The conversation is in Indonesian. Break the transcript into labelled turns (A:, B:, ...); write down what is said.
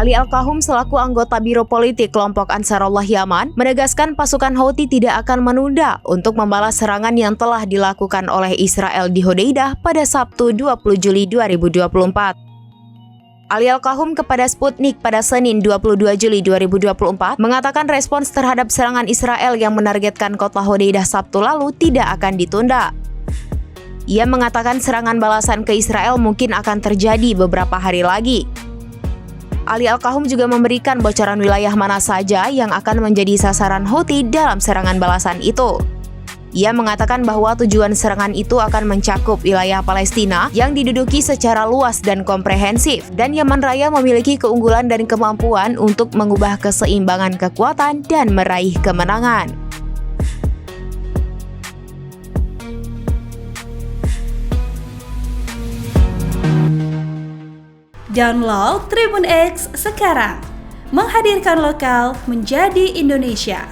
A: Ali Al-Kahum selaku anggota Biro Politik kelompok Ansarullah Yaman menegaskan pasukan Houthi tidak akan menunda untuk membalas serangan yang telah dilakukan oleh Israel di Hodeidah pada Sabtu 20 Juli 2024. Ali Al-Kahum kepada Sputnik pada Senin 22 Juli 2024 mengatakan respons terhadap serangan Israel yang menargetkan kota Hodeidah Sabtu lalu tidak akan ditunda. Ia mengatakan serangan balasan ke Israel mungkin akan terjadi beberapa hari lagi. Ali Al-Kahum juga memberikan bocoran wilayah mana saja yang akan menjadi sasaran Houthi dalam serangan balasan itu. Ia mengatakan bahwa tujuan serangan itu akan mencakup wilayah Palestina yang diduduki secara luas dan komprehensif, dan Yaman Raya memiliki keunggulan dan kemampuan untuk mengubah keseimbangan kekuatan dan meraih kemenangan.
B: Download Tribun X sekarang, menghadirkan lokal menjadi Indonesia.